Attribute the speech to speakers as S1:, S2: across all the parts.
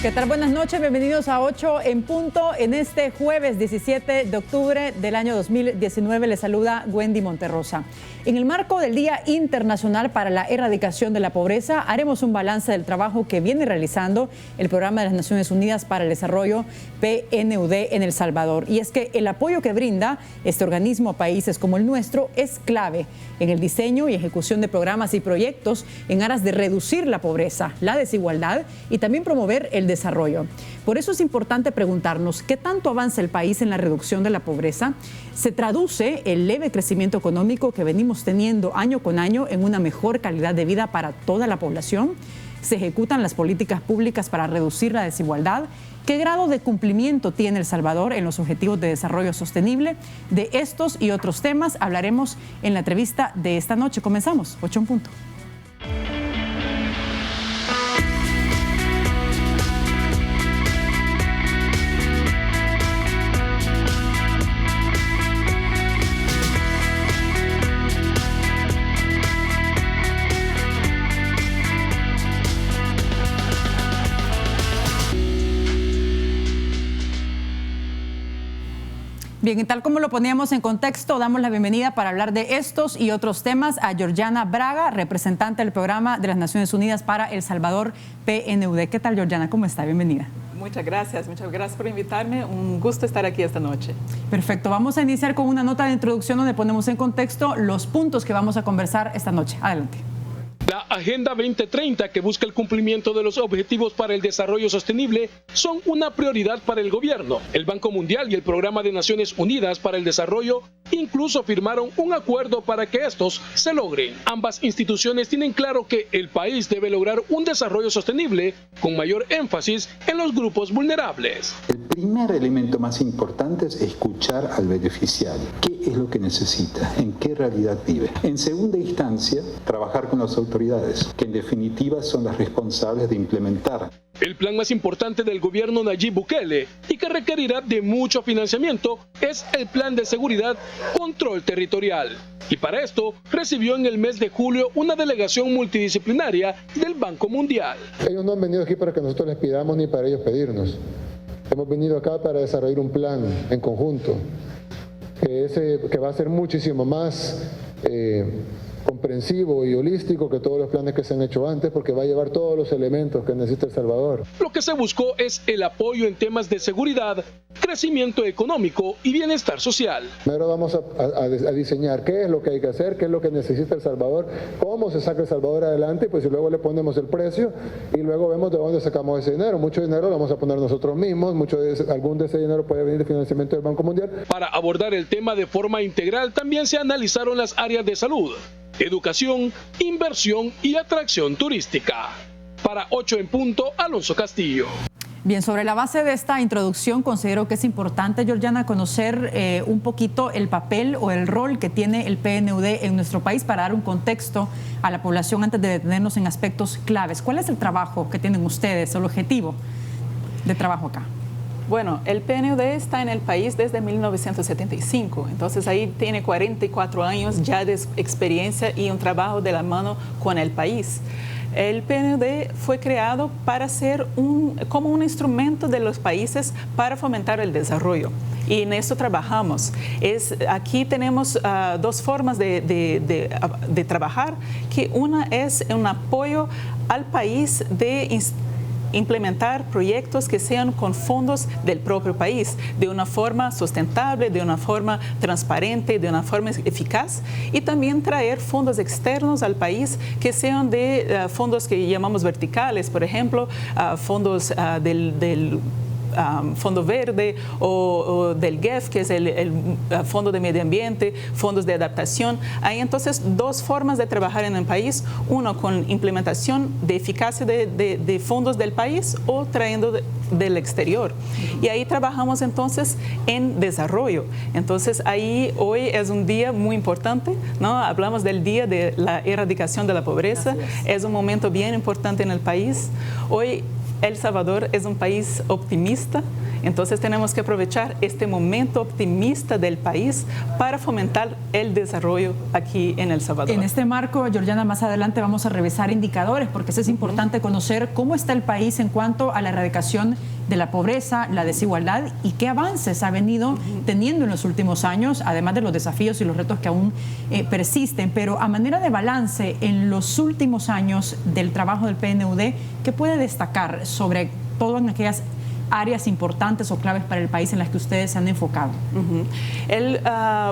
S1: ¿Qué tal? Buenas noches, bienvenidos a 8 en punto. En este jueves 17 de octubre del año 2019 les saluda Wendy Monterrosa. En el marco del Día Internacional para la Erradicación de la Pobreza, haremos un balance del trabajo que viene realizando el Programa de las Naciones Unidas para el Desarrollo, PNUD, en El Salvador. Y es que el apoyo que brinda este organismo a países como el nuestro es clave en el diseño y ejecución de programas y proyectos en aras de reducir la pobreza, la desigualdad y también promover el desarrollo. Por eso es importante preguntarnos qué tanto avanza el país en la reducción de la pobreza. ¿Se traduce el leve crecimiento económico que venimos teniendo año con año en una mejor calidad de vida para toda la población? ¿Se ejecutan las políticas públicas para reducir la desigualdad? ¿Qué grado de cumplimiento tiene El Salvador en los Objetivos de Desarrollo Sostenible? De estos y otros temas hablaremos en la entrevista de esta noche. Comenzamos, 8 en punto. Bien, y tal como lo poníamos en contexto, damos la bienvenida para hablar de estos y otros temas a Georgiana Braga, representante del Programa de las Naciones Unidas para El Salvador, PNUD. ¿Qué tal, Georgiana? ¿Cómo está? Bienvenida.
S2: Muchas gracias por invitarme. Un gusto estar aquí esta noche.
S1: Perfecto. Vamos a iniciar con una nota de introducción donde ponemos en contexto los puntos que vamos a conversar esta noche. Adelante.
S3: La Agenda 2030, que busca el cumplimiento de los Objetivos para el Desarrollo Sostenible, son una prioridad para el gobierno. El Banco Mundial y el Programa de Naciones Unidas para el Desarrollo incluso firmaron un acuerdo para que estos se logren. Ambas instituciones tienen claro que el país debe lograr un desarrollo sostenible con mayor énfasis en los grupos vulnerables.
S4: El primer elemento más importante es escuchar al beneficiario. ¿Qué es lo que necesita? ¿En qué realidad vive? En segunda instancia, trabajar con las autoridades, que en definitiva son las responsables de implementar.
S3: El plan más importante del gobierno Nayib Bukele y que requerirá de mucho financiamiento es el Plan de Seguridad Control Territorial. Y para esto recibió en el mes de julio una delegación multidisciplinaria del Banco Mundial.
S5: Ellos no han venido aquí para que nosotros les pidamos ni para ellos pedirnos. Hemos venido acá para desarrollar un plan en conjunto que va a ser muchísimo más comprensivo y holístico que todos los planes que se han hecho antes, porque va a llevar todos los elementos que necesita El Salvador.
S3: Lo que se buscó es el apoyo en temas de seguridad, crecimiento económico y bienestar social.
S5: Primero vamos a diseñar qué es lo que hay que hacer, qué es lo que necesita El Salvador, cómo se saca El Salvador adelante, pues y luego le ponemos el precio y luego vemos de dónde sacamos ese dinero. Mucho dinero lo vamos a poner nosotros mismos, algún de ese dinero puede venir de financiamiento del Banco Mundial.
S3: Para abordar el tema de forma integral también se analizaron las áreas de salud, educación, inversión y atracción turística. Para 8 en punto, Alonso Castillo.
S1: Bien, sobre la base de esta introducción, considero que es importante, Georgiana, conocer un poquito el papel o el rol que tiene el PNUD en nuestro país para dar un contexto a la población antes de detenernos en aspectos claves. ¿Cuál es el trabajo que tienen ustedes, el objetivo de trabajo acá?
S2: Bueno, el PNUD está en el país desde 1975, entonces ahí tiene 44 años ya de experiencia y un trabajo de la mano con el país. El PNUD fue creado para ser como un instrumento de los países para fomentar el desarrollo. Y en eso trabajamos. Aquí tenemos dos formas de trabajar, que una es un apoyo al país de implementar proyectos que sean con fondos del propio país, de una forma sustentable, de una forma transparente, de una forma eficaz, y también traer fondos externos al país que sean de fondos que llamamos verticales, por ejemplo, fondos del Fondo Verde o del GEF, que es el Fondo de Medio Ambiente, fondos de adaptación. Hay entonces dos formas de trabajar en el país, uno con implementación de eficacia de fondos del país o trayendo del exterior. Y ahí trabajamos entonces en desarrollo. Entonces ahí hoy es un día muy importante, ¿no? Hablamos del Día de la Erradicación de la Pobreza. Es un momento bien importante en el país. Hoy El Salvador es un país optimista Entonces tenemos que aprovechar este momento optimista del país para fomentar el desarrollo aquí en El Salvador.
S1: En este marco, Georgiana, más adelante vamos a revisar indicadores, porque es importante conocer cómo está el país en cuanto a la erradicación de la pobreza, la desigualdad y qué avances ha venido teniendo en los últimos años, además de los desafíos y los retos que aún persisten. Pero a manera de balance, en los últimos años del trabajo del PNUD, ¿qué puede destacar sobre todo en aquellas áreas importantes o claves para el país en las que ustedes se han enfocado?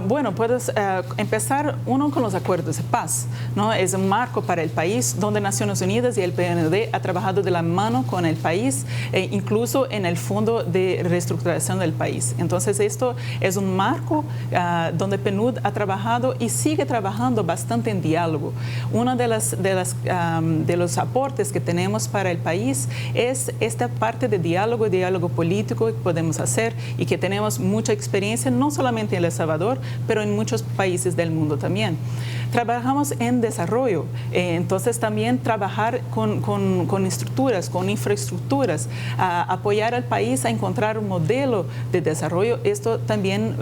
S2: Bueno, puedes empezar uno con los acuerdos de paz, ¿no? Es un marco para el país donde Naciones Unidas y el PNUD ha trabajado de la mano con el país, incluso en el Fondo de Reestructuración del país. Entonces, esto es un marco donde PNUD ha trabajado y sigue trabajando bastante en diálogo. Uno de los aportes que tenemos para el país es esta parte de diálogo político que podemos hacer y que tenemos mucha experiencia, no solamente en El Salvador, pero en muchos países del mundo también. Trabajamos en desarrollo, entonces también trabajar con estructuras, con infraestructuras, apoyar al país a encontrar un modelo de desarrollo, esto también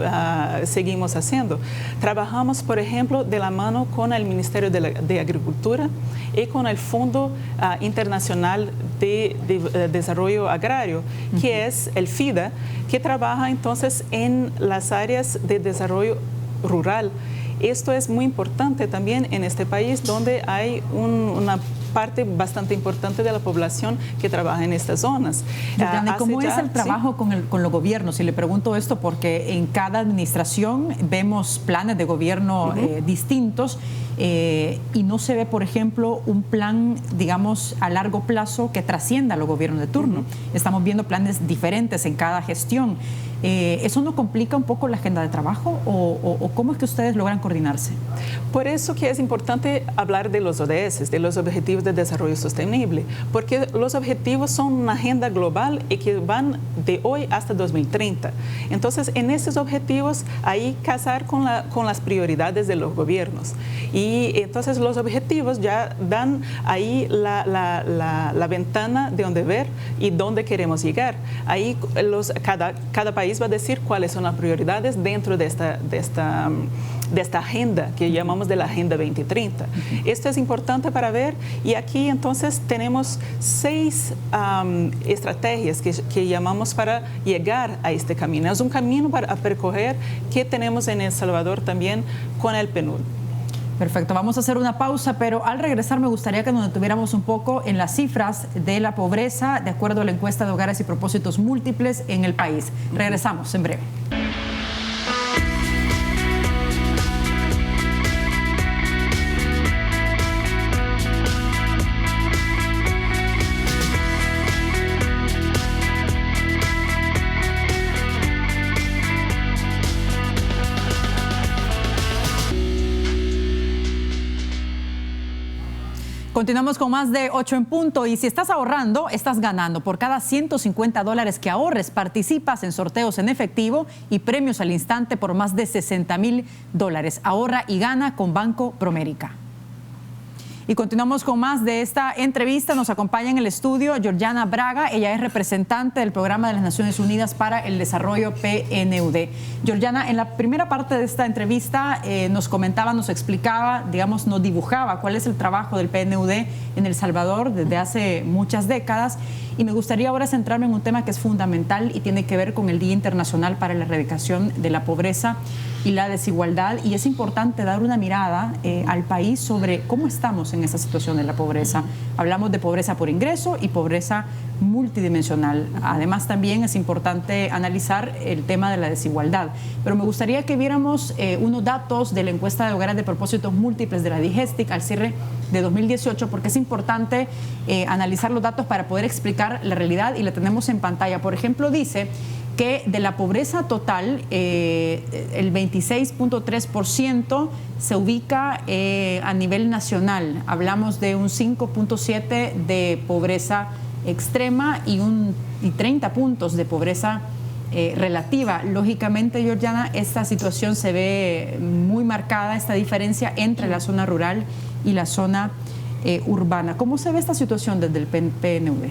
S2: seguimos haciendo. Trabajamos, por ejemplo, de la mano con el Ministerio de Agricultura y con el Fondo Internacional de Desarrollo Agrario, que es el FIDA, que trabaja entonces en las áreas de desarrollo rural. Esto es muy importante también en este país donde hay una parte bastante importante de la población que trabaja en estas zonas.
S1: ¿Cómo es el trabajo con los gobiernos? Y le pregunto esto porque en cada administración vemos planes de gobierno distintos y no se ve, por ejemplo, un plan, digamos, a largo plazo que trascienda a los gobiernos de turno. Estamos viendo planes diferentes en cada gestión. ¿Eso no complica un poco la agenda de trabajo o cómo es que ustedes logran coordinarse?
S2: Por eso que es importante hablar de los ODS, de los Objetivos de Desarrollo Sostenible, porque los objetivos son una agenda global y que van de hoy hasta 2030. Entonces, en esos objetivos, hay que casar con las prioridades de los gobiernos. Y entonces los objetivos ya dan ahí la ventana de donde ver y dónde queremos llegar. Ahí cada país va a decir cuáles son las prioridades dentro de esta agenda que llamamos de la Agenda 2030. Esto es importante para ver y aquí entonces tenemos 6 estrategias que llamamos para llegar a este camino. Es un camino para percorrer que tenemos en El Salvador también con el PNUD.
S1: Perfecto, vamos a hacer una pausa, pero al regresar me gustaría que nos detuviéramos un poco en las cifras de la pobreza de acuerdo a la encuesta de hogares y propósitos múltiples en el país. Regresamos en breve. Continuamos con más de 8 en punto y si estás ahorrando, estás ganando. Por cada $150 que ahorres, participas en sorteos en efectivo y premios al instante por más de $60,000. Ahorra y gana con Banco Promérica. Y continuamos con más de esta entrevista. Nos acompaña en el estudio Georgiana Braga. Ella es representante del Programa de las Naciones Unidas para el Desarrollo PNUD. Georgiana, en la primera parte de esta entrevista nos comentaba, nos explicaba, digamos, nos dibujaba cuál es el trabajo del PNUD en El Salvador desde hace muchas décadas. Y me gustaría ahora centrarme en un tema que es fundamental y tiene que ver con el Día Internacional para la Erradicación de la Pobreza y la Desigualdad. Y es importante dar una mirada al país sobre cómo estamos en esta situación de la pobreza. Hablamos de pobreza por ingreso y pobreza multidimensional. Además, también es importante analizar el tema de la desigualdad. Pero me gustaría que viéramos unos datos de la encuesta de hogares de propósitos múltiples de la DIGESTIC al cierre de 2018, porque es importante analizar los datos para poder explicar la realidad y la tenemos en pantalla. Por ejemplo, dice que de la pobreza total, el 26.3% se ubica a nivel nacional. Hablamos de un 5.7% de pobreza extrema y 30 puntos de pobreza relativa. Lógicamente, Georgiana, esta situación se ve muy marcada, esta diferencia entre la zona rural y la zona urbana. ¿Cómo se ve esta situación desde el PNUD?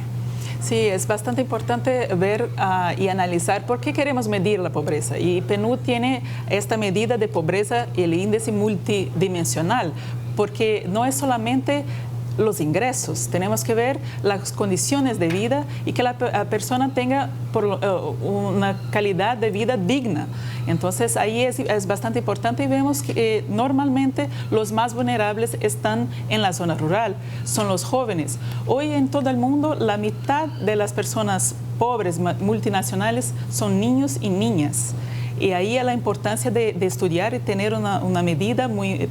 S2: Sí, es bastante importante ver y analizar por qué queremos medir la pobreza. Y PNUD tiene esta medida de pobreza, el índice multidimensional, porque no es solamente los ingresos, tenemos que ver las condiciones de vida y que la persona tenga una calidad de vida digna. Entonces ahí es bastante importante y vemos que normalmente los más vulnerables están en la zona rural, son los jóvenes. Hoy en todo el mundo la mitad de las personas pobres multinacionales son niños y niñas. Y ahí la importancia de estudiar y tener una medida muy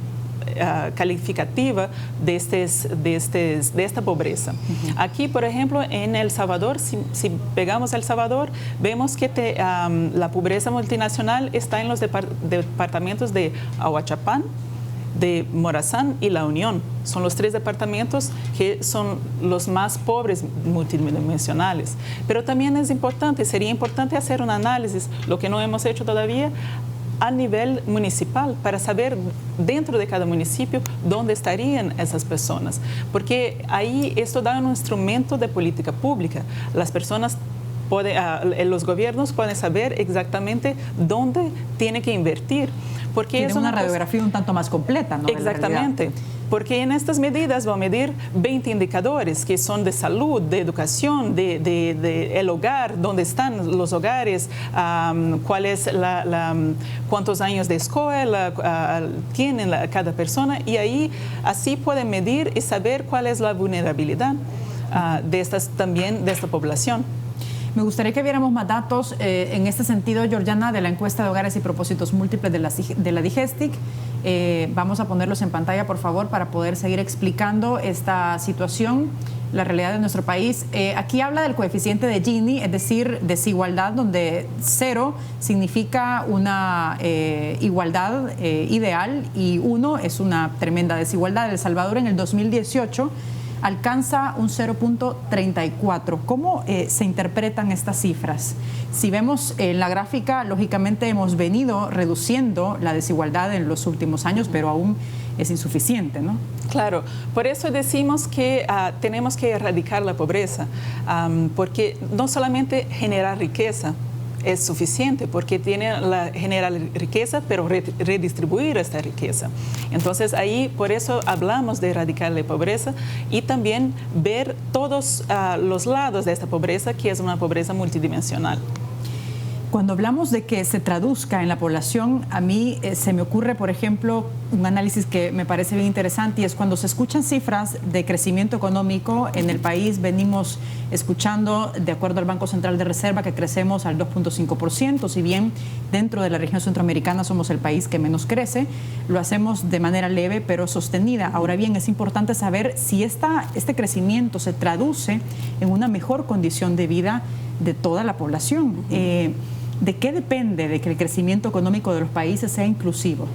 S2: calificativa de esta pobreza. Aquí, por ejemplo, en El Salvador, si pegamos El Salvador, vemos que la pobreza multinacional está en los departamentos de Ahuachapán, de Morazán y La Unión. Son los 3 departamentos que son los más pobres multidimensionales. Pero también sería importante hacer un análisis, lo que no hemos hecho todavía, a nivel municipal, para saber dentro de cada municipio dónde estarían esas personas. Porque ahí esto da un instrumento de política pública. Las personas los gobiernos pueden saber exactamente dónde tienen que invertir. Porque
S1: tiene una radiografía un tanto más completa, ¿no?
S2: Exactamente. Porque en estas medidas va a medir 20 indicadores que son de salud, de educación, de el hogar, dónde están los hogares, cuántos años de escuela tienen cada persona, y ahí así pueden medir y saber cuál es la vulnerabilidad de esta población.
S1: Me gustaría que viéramos más datos en este sentido, Georgiana, de la encuesta de hogares y propósitos múltiples de la DIGESTIC. Vamos a ponerlos en pantalla, por favor, para poder seguir explicando esta situación, la realidad de nuestro país. Aquí habla del coeficiente de Gini, es decir, desigualdad, donde 0 significa una igualdad ideal y 1 es una tremenda desigualdad. El Salvador en el 2018 alcanza un 0.34. ¿Cómo se interpretan estas cifras? Si vemos en la gráfica, lógicamente hemos venido reduciendo la desigualdad en los últimos años, pero aún es insuficiente, ¿no?
S2: Claro, por eso decimos que tenemos que erradicar la pobreza, porque no solamente generar riqueza es suficiente, porque genera riqueza, pero redistribuir esta riqueza. Entonces ahí, por eso hablamos de erradicar la pobreza y también ver todos los lados de esta pobreza, que es una pobreza multidimensional.
S1: Cuando hablamos de que se traduzca en la población, a mí se me ocurre, por ejemplo, un análisis que me parece bien interesante, y es cuando se escuchan cifras de crecimiento económico en el país. Venimos escuchando, de acuerdo al Banco Central de Reserva, que crecemos al 2.5%, si bien dentro de la región centroamericana somos el país que menos crece, lo hacemos de manera leve pero sostenida. Ahora bien, es importante saber si este crecimiento se traduce en una mejor condición de vida de toda la población. ¿De qué depende de que el crecimiento económico de los países sea inclusivo?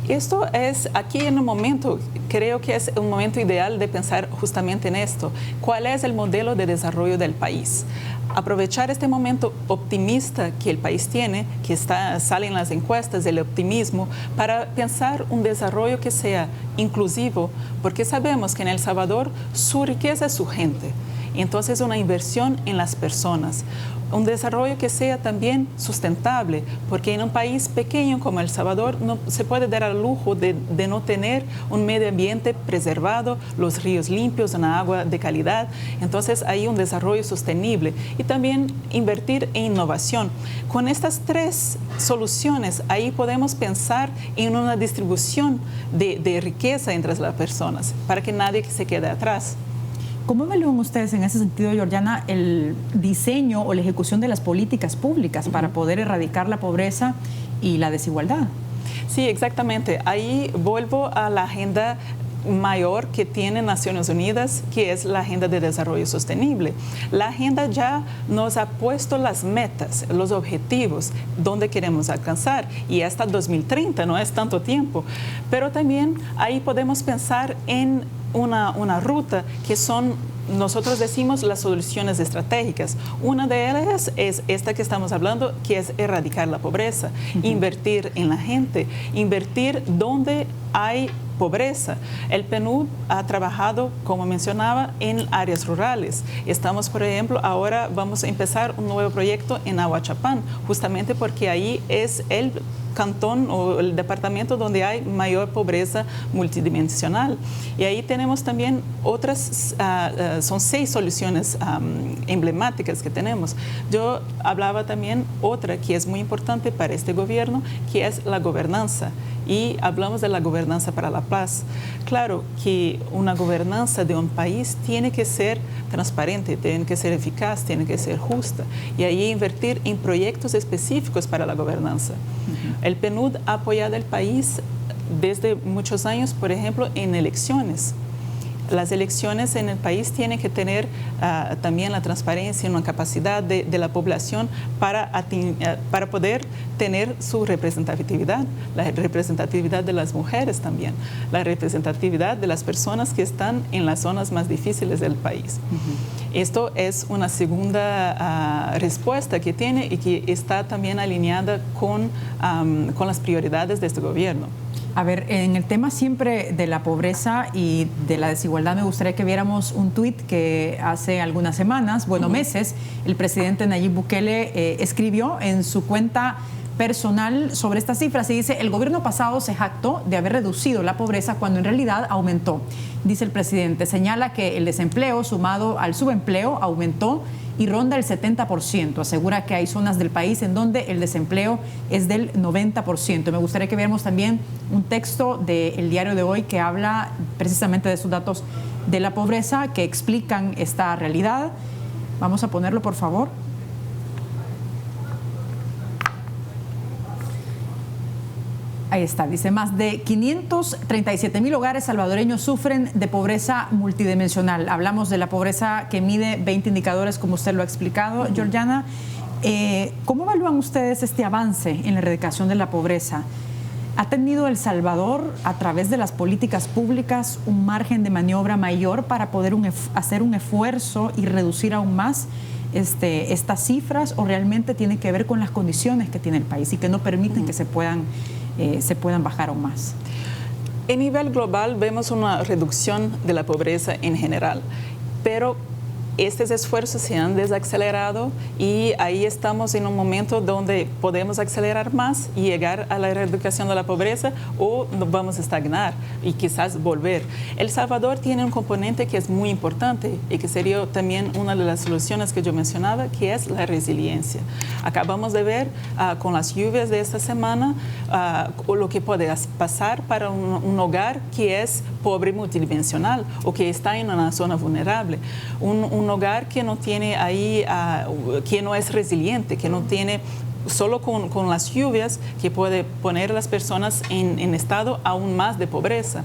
S2: Esto es, aquí en un momento, creo que es un momento ideal de pensar justamente en esto. ¿Cuál es el modelo de desarrollo del país? Aprovechar este momento optimista que el país tiene, que salen las encuestas del optimismo, para pensar un desarrollo que sea inclusivo, porque sabemos que en El Salvador su riqueza es su gente. Entonces, una inversión en las personas. Un desarrollo que sea también sustentable, porque en un país pequeño como El Salvador no se puede dar el lujo de no tener un medio ambiente preservado, los ríos limpios, una agua de calidad. Entonces hay un desarrollo sostenible y también invertir en innovación. Con estas 3 soluciones, ahí podemos pensar en una distribución de riqueza entre las personas, para que nadie se quede atrás.
S1: ¿Cómo evalúan ustedes en ese sentido, Georgiana, el diseño o la ejecución de las políticas públicas para poder erradicar la pobreza y la desigualdad?
S2: Sí, exactamente. Ahí vuelvo a la agenda mayor que tiene Naciones Unidas, que es la Agenda de Desarrollo Sostenible. La agenda ya nos ha puesto las metas, los objetivos, donde queremos alcanzar, y hasta 2030, no es tanto tiempo. Pero también ahí podemos pensar en una ruta que son, nosotros decimos, las soluciones estratégicas. Una de ellas es esta que estamos hablando, que es erradicar la pobreza, invertir en la gente, invertir donde hay pobreza. El PNUD ha trabajado, como mencionaba, en áreas rurales. Estamos, por ejemplo, ahora vamos a empezar un nuevo proyecto en Ahuachapán, justamente porque ahí es el cantón o el departamento donde hay mayor pobreza multidimensional. Y ahí tenemos también otras, son 6 soluciones emblemáticas que tenemos. Yo hablaba también otra que es muy importante para este gobierno, que es la gobernanza. Y hablamos de la gobernanza para la paz. Claro que una gobernanza de un país tiene que ser transparente, tiene que ser eficaz, tiene que ser justa. Y ahí invertir en proyectos específicos para la gobernanza. El PNUD ha apoyado al país desde muchos años, por ejemplo, en elecciones. Las elecciones en el país tienen que tener también la transparencia y una capacidad de la población para poder tener su representatividad, la representatividad de las mujeres también, la representatividad de las personas que están en las zonas más difíciles del país. Esto es una segunda respuesta que tiene y que está también alineada con las prioridades de este gobierno.
S1: A ver, en el tema siempre de la pobreza y de la desigualdad, me gustaría que viéramos un tuit que hace algunas semanas, meses, el presidente Nayib Bukele escribió en su cuenta personal sobre estas cifras y dice: el gobierno pasado se jactó de haber reducido la pobreza cuando en realidad aumentó. Dice el presidente, señala que el desempleo sumado al subempleo aumentó y ronda el 70%. Asegura que hay zonas del país en donde el desempleo es del 90%. Me gustaría que viéramos también un texto del diario de hoy que habla precisamente de esos datos de la pobreza que explican esta realidad. Vamos a ponerlo, por favor. Ahí está, dice, más de 537,000 hogares salvadoreños sufren de pobreza multidimensional. Hablamos de la pobreza que mide 20 indicadores, como usted lo ha explicado, Georgiana. ¿Cómo evalúan ustedes este avance en la erradicación de la pobreza? ¿Ha tenido El Salvador, a través de las políticas públicas, un margen de maniobra mayor para poder hacer un esfuerzo y reducir aún más estas cifras, o realmente tiene que ver con las condiciones que tiene el país y que no permiten que se puedan bajar aún más?
S2: En nivel global vemos una reducción de la pobreza en general, pero estos esfuerzos se han desacelerado y ahí estamos en un momento donde podemos acelerar más y llegar a la erradicación de la pobreza, o vamos a estagnar y quizás volver. El Salvador tiene un componente que es muy importante y que sería también una de las soluciones que yo mencionaba, que es la resiliencia. Acabamos de ver con las lluvias de esta semana lo que puede pasar para un hogar que es pobre multidimensional o que está en una zona vulnerable. Un hogar que no tiene ahí, que no es resiliente, que no tiene, solo con las lluvias, que puede poner a las personas en estado aún más de pobreza.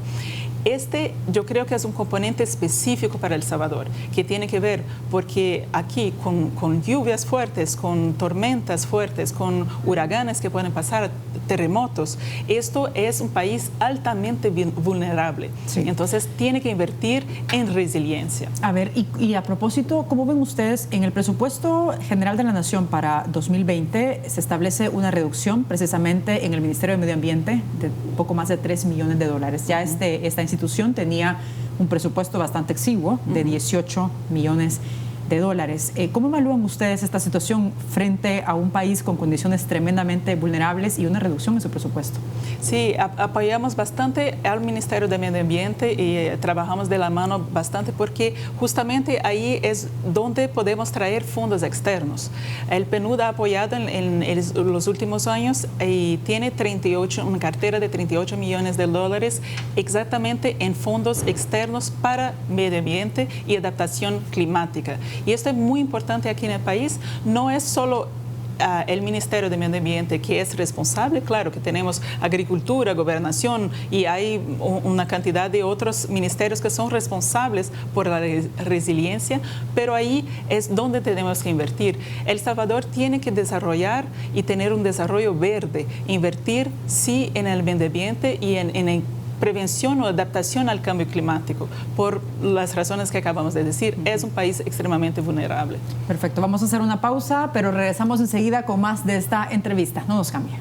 S2: Yo creo que es un componente específico para El Salvador, que tiene que ver porque aquí con lluvias fuertes, con tormentas fuertes, con huracanes que pueden pasar, terremotos, esto es un país altamente vulnerable. Sí. Entonces tiene que invertir en resiliencia.
S1: A ver, y a propósito, ¿cómo ven ustedes en el presupuesto general de la Nación para 2020? Se establece una reducción precisamente en el Ministerio de Medio Ambiente de poco más de $3 millones. Ya esta institución tenía un presupuesto bastante exiguo de 18 millones de dólares. ¿Cómo evalúan ustedes esta situación frente a un país con condiciones tremendamente vulnerables y una reducción en su presupuesto?
S2: Sí, apoyamos bastante al Ministerio de Medio Ambiente y trabajamos de la mano bastante porque justamente ahí es donde podemos traer fondos externos. El PNUD ha apoyado en los últimos años y tiene una cartera de 38 millones de dólares exactamente en fondos externos para medio ambiente y adaptación climática. Y esto es muy importante aquí en el país. No es solo el Ministerio de Medio Ambiente que es responsable, claro que tenemos agricultura, gobernación y hay una cantidad de otros ministerios que son responsables por la resiliencia, pero ahí es donde tenemos que invertir. El Salvador tiene que desarrollar y tener un desarrollo verde, invertir sí en el medio ambiente y en prevención o adaptación al cambio climático, por las razones que acabamos de decir. Es un país extremadamente vulnerable.
S1: Perfecto, vamos a hacer una pausa, pero regresamos enseguida con más de esta entrevista. No nos cambie.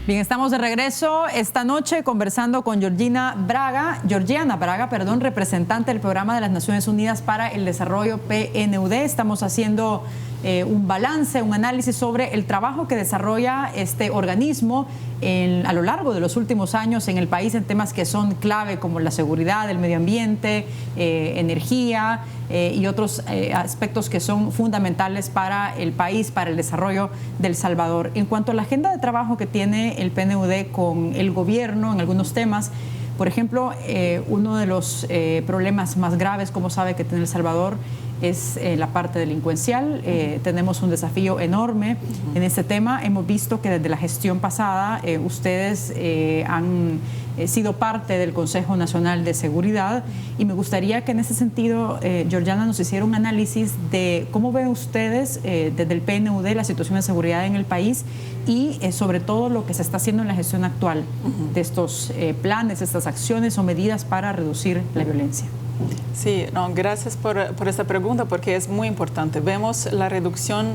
S1: Bien, estamos de regreso esta noche conversando con Georgiana Braga, representante del Programa de las Naciones Unidas para el Desarrollo, PNUD. Estamos haciendo un balance, un análisis sobre el trabajo que desarrolla este organismo a lo largo de los últimos años en el país en temas que son clave como la seguridad, el medio ambiente, energía y otros aspectos que son fundamentales para el país, para el desarrollo de El Salvador. En cuanto a la agenda de trabajo que tiene el PNUD con el gobierno en algunos temas, por ejemplo, uno de los problemas más graves, como sabe, que tiene El Salvador es la parte delincuencial. Tenemos un desafío enorme en este tema. Hemos visto que desde la gestión pasada ustedes han sido parte del Consejo Nacional de Seguridad y me gustaría que en ese sentido, Georgiana, nos hiciera un análisis de cómo ven ustedes desde el PNUD la situación de seguridad en el país y sobre todo lo que se está haciendo en la gestión actual de estos planes, estas acciones o medidas para reducir la violencia.
S2: Sí, no, gracias por esta pregunta porque es muy importante. Vemos la reducción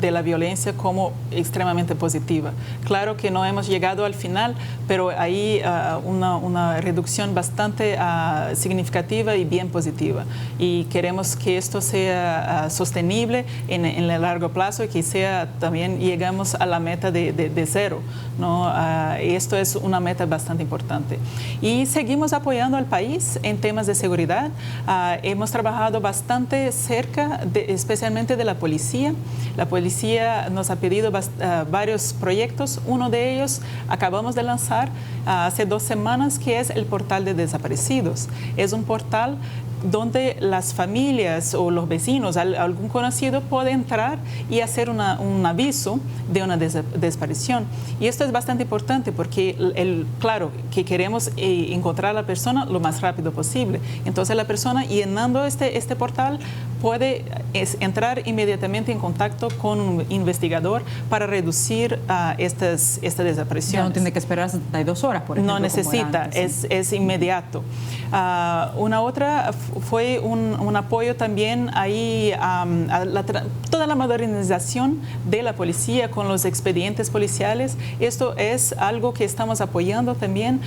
S2: de la violencia como extremadamente positiva. Claro que no hemos llegado al final, pero hay una reducción bastante significativa y bien positiva. Y queremos que esto sea sostenible en el largo plazo y que sea también llegamos a la meta de cero, ¿no? Esto es una meta bastante importante. Y seguimos apoyando al país en temas de seguridad. Hemos trabajado bastante cerca, especialmente de la policía. La policía nos ha pedido varios proyectos. Uno de ellos acabamos de lanzar hace 2 semanas, que es el portal de desaparecidos. Es un portal donde las familias o los vecinos, algún conocido puede entrar y hacer un aviso de una desaparición. Y esto es bastante importante porque, claro, que queremos encontrar a la persona lo más rápido posible. Entonces la persona llenando este portal puede entrar inmediatamente en contacto con un investigador para reducir esta desaparición.
S1: Ya no tiene que esperar 72 horas, por ejemplo.
S2: No necesita, antes, es inmediato. Una otra fue un apoyo también ahí a toda la modernización de la policía con los expedientes policiales. Esto es algo que estamos apoyando también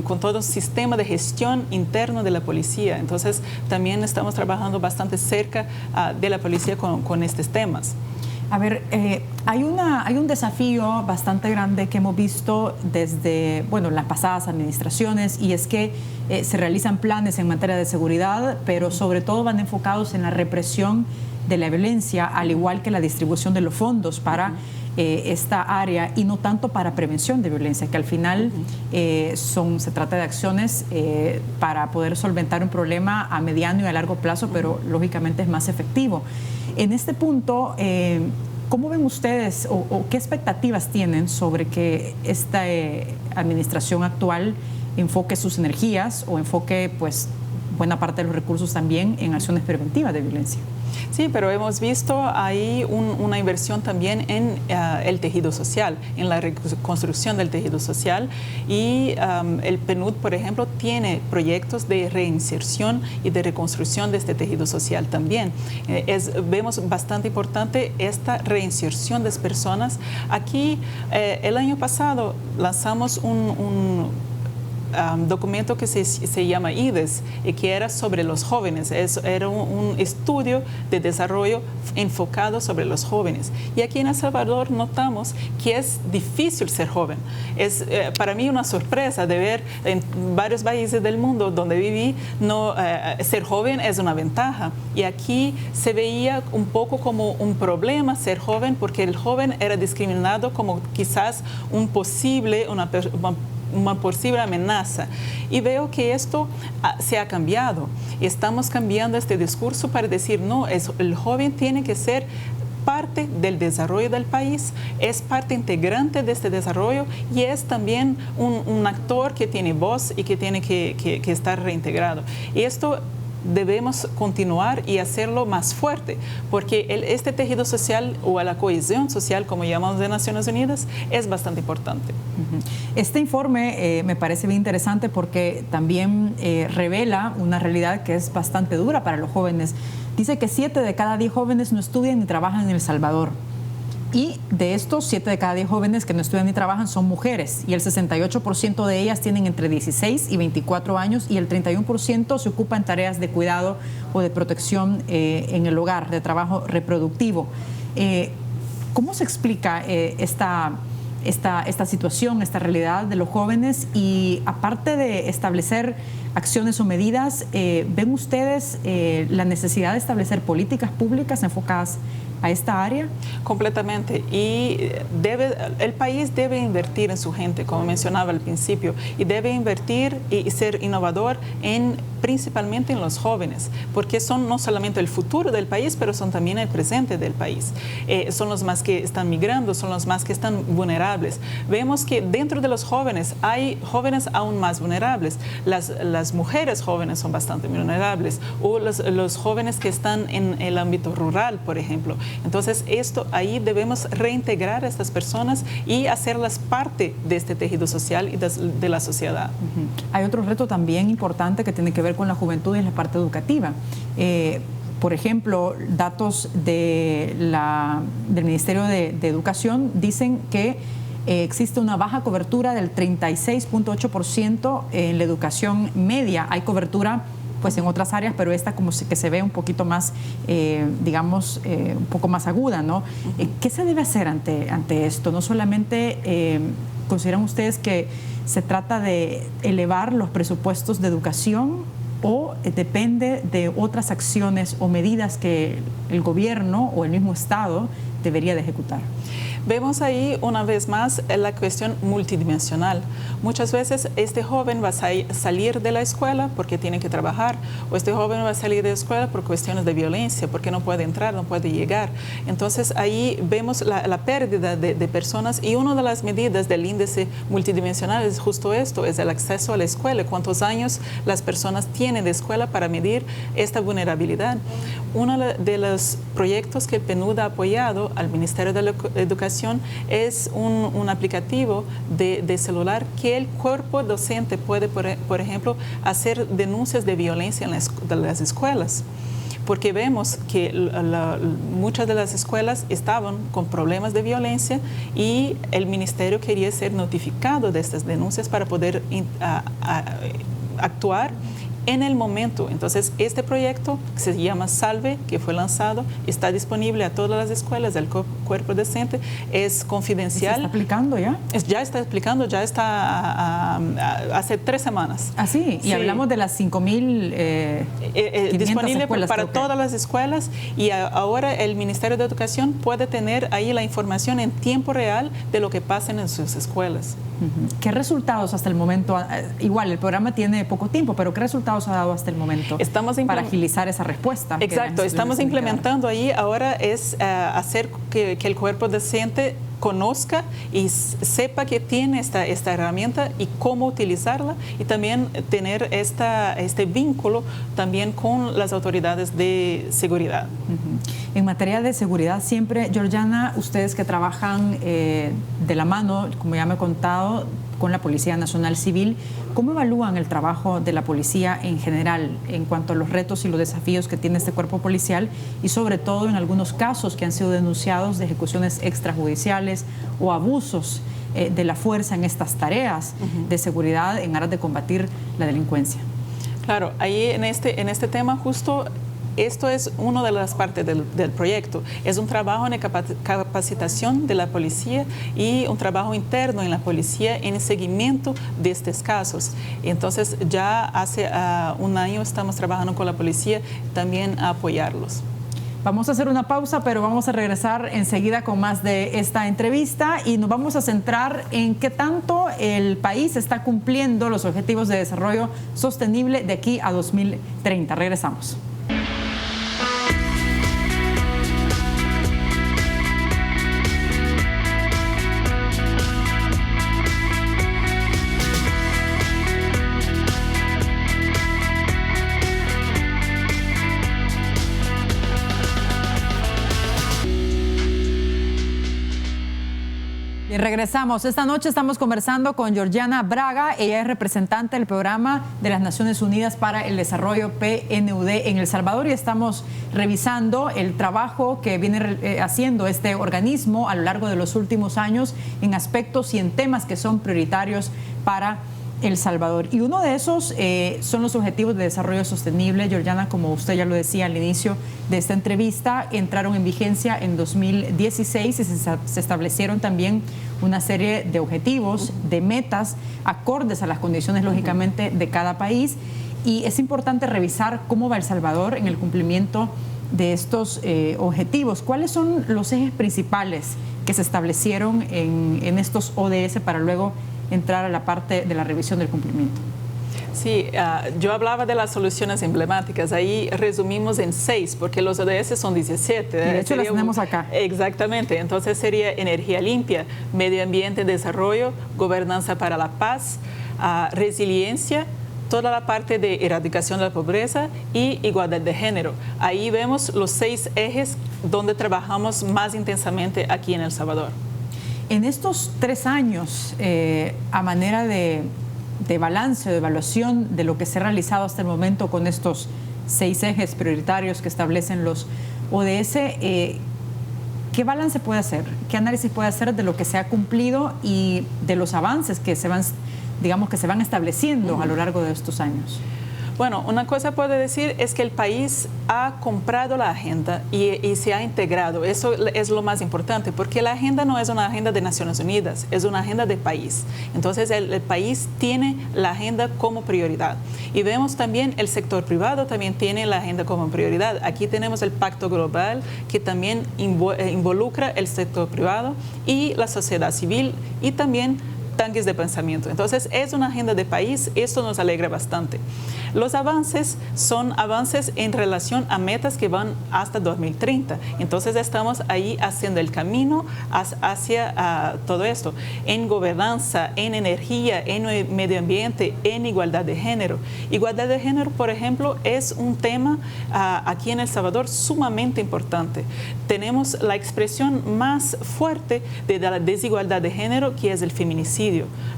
S2: con todo el sistema de gestión interno de la policía. Entonces, también estamos trabajando bastante cerca de la policía con estos temas.
S1: A ver, hay un desafío bastante grande que hemos visto desde, las pasadas administraciones, y es que se realizan planes en materia de seguridad, pero sobre todo van enfocados en la represión de la violencia, al igual que la distribución de los fondos para esta área y no tanto para prevención de violencia, que al final se trata de acciones para poder solventar un problema a mediano y a largo plazo, pero lógicamente es más efectivo. En este punto, ¿cómo ven ustedes o qué expectativas tienen sobre que esta administración actual enfoque sus energías o enfoque buena parte de los recursos también en acciones preventivas de violencia?
S2: Sí, pero hemos visto ahí una inversión también en el tejido social, en la reconstrucción del tejido social, y el PNUD, por ejemplo, tiene proyectos de reinserción y de reconstrucción de este tejido social también. Vemos bastante importante esta reinserción de las personas. Aquí, el año pasado, lanzamos un documento que se llama IDES y que era sobre los jóvenes. Era un estudio de desarrollo enfocado sobre los jóvenes. Y aquí en El Salvador notamos que es difícil ser joven. Es para mí una sorpresa de ver en varios países del mundo donde viví, ser joven es una ventaja. Y aquí se veía un poco como un problema ser joven, porque el joven era discriminado como quizás una posible amenaza. Y veo que esto se ha cambiado. Estamos cambiando este discurso para decir, no, el joven tiene que ser parte del desarrollo del país, es parte integrante de este desarrollo y es también un actor que tiene voz y que tiene que estar reintegrado. Y esto debemos continuar y hacerlo más fuerte, porque este tejido social o la cohesión social, como llamamos de Naciones Unidas, es bastante importante.
S1: Este informe me parece bien interesante porque también revela una realidad que es bastante dura para los jóvenes. Dice que 7 de cada 10 jóvenes no estudian ni trabajan en El Salvador. Y de estos, 7 de cada 10 jóvenes que no estudian ni trabajan son mujeres, y el 68% de ellas tienen entre 16 y 24 años, y el 31% se ocupa en tareas de cuidado o de protección en el hogar, de trabajo reproductivo. ¿Cómo se explica esta situación, esta realidad de los jóvenes? Y aparte de establecer acciones o medidas, ¿ven ustedes la necesidad de establecer políticas públicas enfocadas a esta área?
S2: Completamente. Y el país debe invertir en su gente, como mencionaba al principio, y debe invertir y ser innovador principalmente en los jóvenes, porque son no solamente el futuro del país, pero son también el presente del país. Son los más que están migrando, son los más que están vulnerables. Vemos que dentro de los jóvenes hay jóvenes aún más vulnerables. Las mujeres jóvenes son bastante vulnerables, o los jóvenes que están en el ámbito rural, por ejemplo. Entonces, ahí debemos reintegrar a estas personas y hacerlas parte de este tejido social y de la sociedad.
S1: Hay otro reto también importante que tiene que ver con la juventud y en la parte educativa. Por ejemplo, datos del Ministerio de Educación dicen que existe una baja cobertura del 36.8% en la educación media. Hay cobertura pues en otras áreas, pero esta como que se ve un poquito más, digamos, un poco más aguda, ¿no? ¿Qué se debe hacer ante esto? No solamente consideran ustedes que se trata de elevar los presupuestos de educación, o depende de otras acciones o medidas que el gobierno o el mismo Estado debería de ejecutar.
S2: Vemos ahí una vez más la cuestión multidimensional. Muchas veces este joven va a salir de la escuela porque tiene que trabajar, o este joven va a salir de la escuela por cuestiones de violencia, porque no puede entrar, no puede llegar. Entonces ahí vemos la pérdida de personas, y una de las medidas del índice multidimensional es justo esto, es el acceso a la escuela, cuántos años las personas tienen de escuela para medir esta vulnerabilidad. Uno de los proyectos que el PNUD ha apoyado al Ministerio de la Educación es un aplicativo de celular que el cuerpo docente puede, por ejemplo, hacer denuncias de violencia en las escuelas. Porque vemos que muchas de las escuelas estaban con problemas de violencia, y el ministerio quería ser notificado de estas denuncias para poder actuar en el momento. Entonces, este proyecto que se llama Salve, que fue lanzado, está disponible a todas las escuelas del cuerpo docente, es confidencial.
S1: ¿Se está aplicando ya?
S2: Ya está aplicando, ya está hace 3 semanas.
S1: ¿Ah, sí? Y hablamos de las 5.000
S2: disponible
S1: escuelas,
S2: para todas las escuelas, y ahora el Ministerio de Educación puede tener ahí la información en tiempo real de lo que pasa en sus escuelas.
S1: ¿Qué resultados hasta el momento? Igual, el programa tiene poco tiempo, pero ¿qué resultados ha dado hasta el momento para agilizar esa respuesta?
S2: Exacto, estamos implementando ahí ahora es hacer que el cuerpo docente conozca y sepa que tiene esta herramienta y cómo utilizarla, y también tener este vínculo también con las autoridades de seguridad.
S1: En materia de seguridad siempre, Georgiana, ustedes que trabajan de la mano, como ya me he contado, con la Policía Nacional Civil, ¿cómo evalúan el trabajo de la policía en general en cuanto a los retos y los desafíos que tiene este cuerpo policial, y sobre todo en algunos casos que han sido denunciados de ejecuciones extrajudiciales o abusos de la fuerza en estas tareas de seguridad en aras de combatir la delincuencia?
S2: Claro, ahí en este tema justo esto es una de las partes del proyecto. Es un trabajo en capacitación de la policía y un trabajo interno en la policía en el seguimiento de estos casos. Entonces, ya hace un año estamos trabajando con la policía también a apoyarlos.
S1: Vamos a hacer una pausa, pero vamos a regresar enseguida con más de esta entrevista, y nos vamos a centrar en qué tanto el país está cumpliendo los objetivos de desarrollo sostenible de aquí a 2030. Regresamos. Regresamos. Esta noche estamos conversando con Georgiana Braga. Ella es representante del Programa de las Naciones Unidas para el Desarrollo PNUD en El Salvador y estamos revisando el trabajo que viene haciendo este organismo a lo largo de los últimos años en aspectos y en temas que son prioritarios para El Salvador. Y uno de esos son los Objetivos de Desarrollo Sostenible. Georgiana, como usted ya lo decía al inicio de esta entrevista, entraron en vigencia en 2016 y se establecieron también una serie de objetivos, de metas, acordes a las condiciones, lógicamente, de cada país. Y es importante revisar cómo va El Salvador en el cumplimiento de estos objetivos. ¿Cuáles son los ejes principales que se establecieron en estos ODS para luego entrar a la parte de la revisión del cumplimiento?
S2: Sí, yo hablaba de las soluciones emblemáticas, ahí resumimos en 6, porque los ODS son 17.
S1: De hecho, las tenemos acá.
S2: Exactamente, entonces sería energía limpia, medio ambiente, desarrollo, gobernanza para la paz, resiliencia, toda la parte de erradicación de la pobreza y igualdad de género. Ahí vemos los 6 ejes donde trabajamos más intensamente aquí en El Salvador.
S1: En estos 3 años, a manera de balance o de evaluación de lo que se ha realizado hasta el momento con estos 6 ejes prioritarios que establecen los ODS, ¿qué balance puede hacer? ¿Qué análisis puede hacer de lo que se ha cumplido y de los avances que se van, digamos, que se van estableciendo a lo largo de estos años?
S2: Bueno, una cosa puedo decir es que el país ha comprado la agenda y se ha integrado. Eso es lo más importante, porque la agenda no es una agenda de Naciones Unidas, es una agenda de país. Entonces, el país tiene la agenda como prioridad. Y vemos también el sector privado también tiene la agenda como prioridad. Aquí tenemos el Pacto Global, que también involucra el sector privado y la sociedad civil y también tanques de pensamiento. Entonces, es una agenda de país, esto nos alegra bastante. Los avances son avances en relación a metas que van hasta 2030. Entonces, estamos ahí haciendo el camino hacia todo esto. En gobernanza, en energía, en medio ambiente, en igualdad de género. Igualdad de género, por ejemplo, es un tema aquí en El Salvador sumamente importante. Tenemos la expresión más fuerte de la desigualdad de género, que es el feminicidio.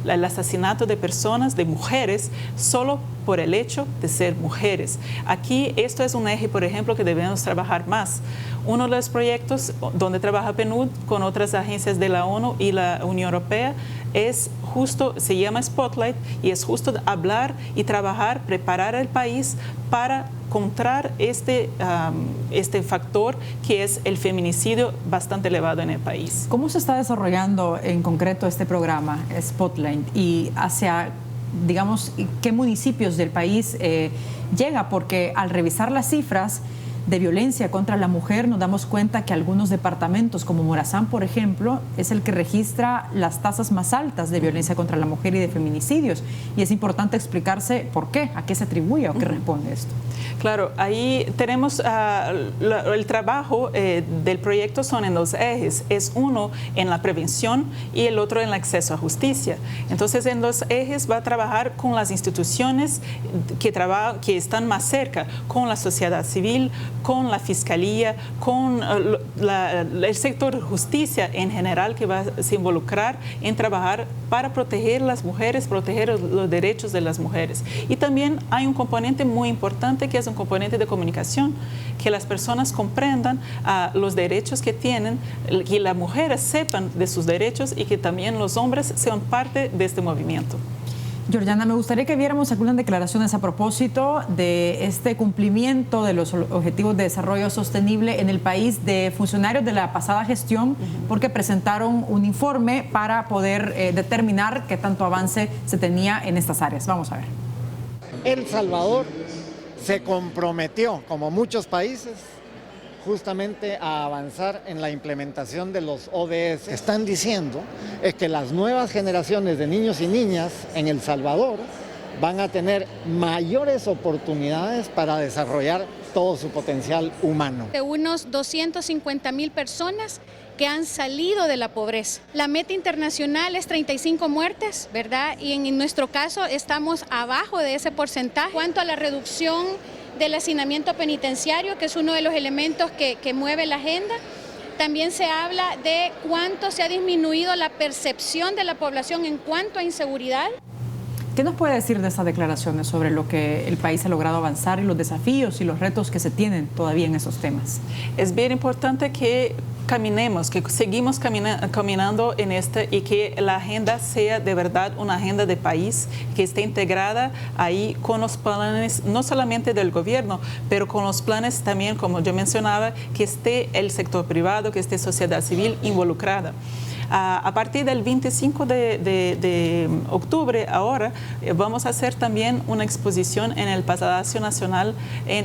S2: El asesinato de personas, de mujeres, solo por el hecho de ser mujeres. Aquí esto es un eje, por ejemplo, que debemos trabajar más. Uno de los proyectos donde trabaja PNUD con otras agencias de la ONU y la Unión Europea es justo, se llama Spotlight, y es justo hablar y trabajar, preparar al país para contrar este factor que es el feminicidio bastante elevado en el país.
S1: ¿Cómo se está desarrollando en concreto este programa Spotlight y hacia, digamos, qué municipios del país llega? Porque al revisar las cifras de violencia contra la mujer nos damos cuenta que algunos departamentos como Morazán, por ejemplo, es el que registra las tasas más altas de violencia contra la mujer y de feminicidios. Y es importante explicarse por qué, a qué se atribuye o qué responde esto.
S2: Claro, ahí tenemos el trabajo del proyecto son en 2 ejes. Es uno en la prevención y el otro en el acceso a justicia. Entonces, en 2 ejes va a trabajar con las instituciones que están más cerca, con la sociedad civil, con la fiscalía, con el sector de justicia en general, que va a se involucrar en trabajar para proteger las mujeres, proteger los derechos de las mujeres. Y también hay un componente muy importante que es un componente de comunicación, que las personas comprendan los derechos que tienen, que las mujeres sepan de sus derechos y que también los hombres sean parte de este movimiento.
S1: Georgiana, me gustaría que viéramos algunas declaraciones a propósito de este cumplimiento de los Objetivos de Desarrollo Sostenible en el país de funcionarios de la pasada gestión, porque presentaron un informe para poder determinar qué tanto avance se tenía en estas áreas. Vamos a ver.
S6: El Salvador se comprometió, como muchos países, justamente a avanzar en la implementación de los ODS. Están diciendo es que las nuevas generaciones de niños y niñas en El Salvador van a tener mayores oportunidades para desarrollar todo su potencial humano.
S7: De unos 250,000 personas que han salido de la pobreza. La meta internacional es 35 muertes, ¿verdad? Y en nuestro caso estamos abajo de ese porcentaje. En cuanto a la reducción del hacinamiento penitenciario, que es uno de los elementos que mueve la agenda, También se habla de cuánto se ha disminuido la percepción de la población en cuanto a inseguridad.
S1: ¿Qué nos puede decir de estas declaraciones sobre lo que el país ha logrado avanzar y los desafíos y los retos que se tienen todavía en esos temas?
S2: Es bien importante que caminemos, que seguimos caminando en y que la agenda sea de verdad una agenda de país, que esté integrada ahí con los planes, no solamente del gobierno, pero con los planes también, como yo mencionaba, que esté el sector privado, que esté sociedad civil involucrada. A partir del 25 de octubre, ahora, vamos a hacer también una exposición en el Palacio Nacional,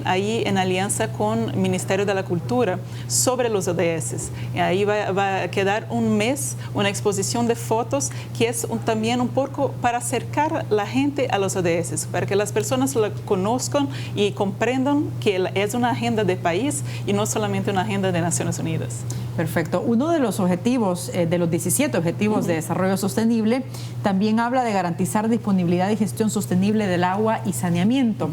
S2: ahí en alianza con el Ministerio de la Cultura, sobre los ODS. Ahí va a quedar un mes, una exposición de fotos, que es también un poco para acercar a la gente a los ODS, para que las personas la conozcan y comprendan que es una agenda de país y no solamente una agenda de Naciones Unidas.
S1: Perfecto. Uno de los objetivos, de los 17 objetivos de desarrollo sostenible, también habla de garantizar disponibilidad y gestión sostenible del agua y saneamiento.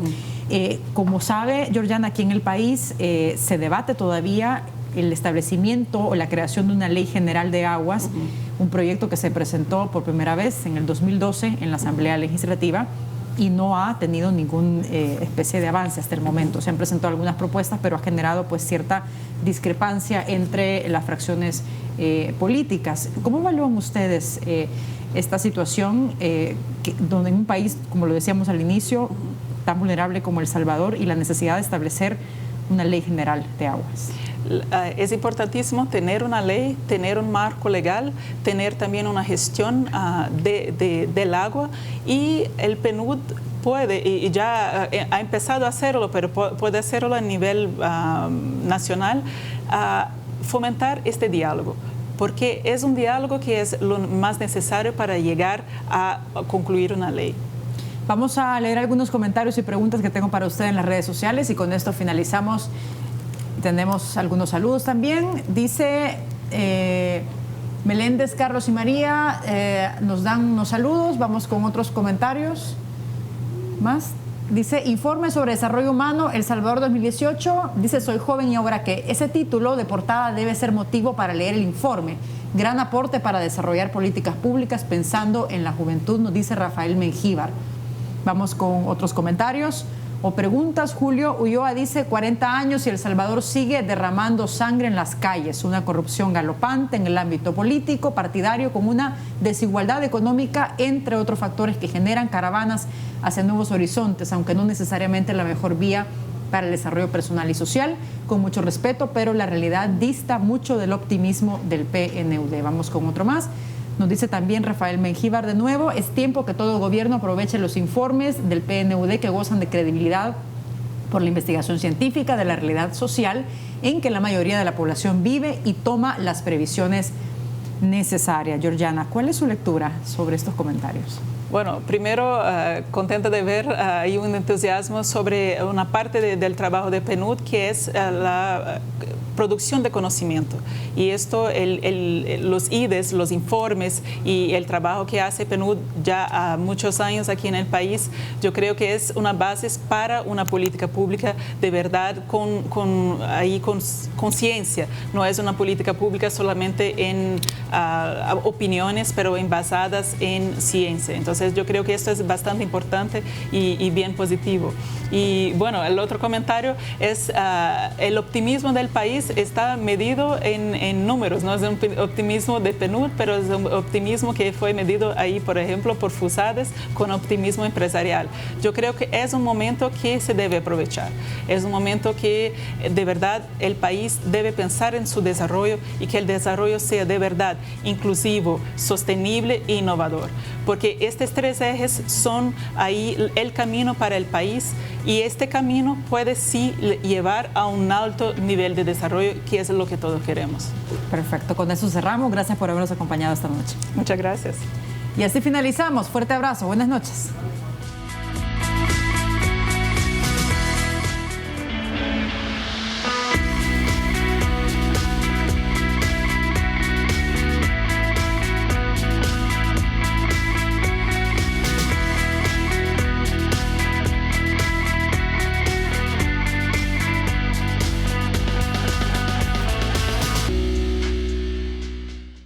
S1: Como sabe, Georgiana, aquí en el país se debate todavía el establecimiento o la creación de una ley general de aguas, un proyecto que se presentó por primera vez en el 2012 en la Asamblea Legislativa y no ha tenido ninguna especie de avance hasta el momento. Se han presentado algunas propuestas, pero ha generado pues cierta discrepancia entre las fracciones políticas. ¿Cómo evalúan ustedes esta situación donde en un país, como lo decíamos al inicio, tan vulnerable como El Salvador, y la necesidad de establecer una ley general de aguas?
S2: Es importantísimo tener una ley, tener un marco legal, tener también una gestión del agua, y el PNUD puede, y ya ha empezado a hacerlo, pero puede hacerlo a nivel nacional, fomentar este diálogo, porque es un diálogo que es lo más necesario para llegar a concluir una ley.
S1: Vamos a leer algunos comentarios y preguntas que tengo para usted en las redes sociales, y con esto finalizamos. Tenemos algunos saludos también. Dice Meléndez, Carlos y María, nos dan unos saludos. Vamos con otros comentarios más. Dice, informe sobre desarrollo humano, El Salvador 2018. Dice, soy joven y ahora qué. Ese título de portada debe ser motivo para leer el informe. Gran aporte para desarrollar políticas públicas pensando en la juventud, nos dice Rafael Mengíbar. Vamos con otros comentarios o preguntas. Julio Ulloa dice, 40 años y El Salvador sigue derramando sangre en las calles, una corrupción galopante en el ámbito político, partidario, con una desigualdad económica, entre otros factores que generan caravanas hacia nuevos horizontes, aunque no necesariamente la mejor vía para el desarrollo personal y social. Con mucho respeto, pero la realidad dista mucho del optimismo del PNUD. Vamos con otro más. Nos dice también Rafael Mengíbar de nuevo, es tiempo que todo gobierno aproveche los informes del PNUD que gozan de credibilidad por la investigación científica de la realidad social en que la mayoría de la población vive y toma las previsiones necesarias. Georgiana, ¿cuál es su lectura sobre estos comentarios?
S2: Bueno, primero, contenta de ver, hay un entusiasmo sobre una parte del trabajo de PNUD, que es la producción de conocimiento. Y esto, los IDES, los informes y el trabajo que hace PNUD ya a muchos años aquí en el país, yo creo que es una base para una política pública de verdad con ciencia. No es una política pública solamente en opiniones, pero basadas en ciencia. Entonces, yo creo que esto es bastante importante y bien positivo. Y bueno, el otro comentario es el optimismo del país está medido en números, no es un optimismo de PNUD, pero es un optimismo que fue medido ahí, por ejemplo, por FUSADES, con optimismo empresarial. Yo creo que es un momento que se debe aprovechar, es un momento que de verdad el país debe pensar en su desarrollo y que el desarrollo sea de verdad inclusivo, sostenible e innovador, porque estos tres ejes son ahí el camino para el país, y este camino puede sí llevar a un alto nivel de desarrollo, que es lo que todos queremos.
S1: Perfecto, con eso cerramos. Gracias por habernos acompañado esta noche.
S2: Muchas gracias.
S1: Y así finalizamos. Fuerte abrazo. Buenas noches.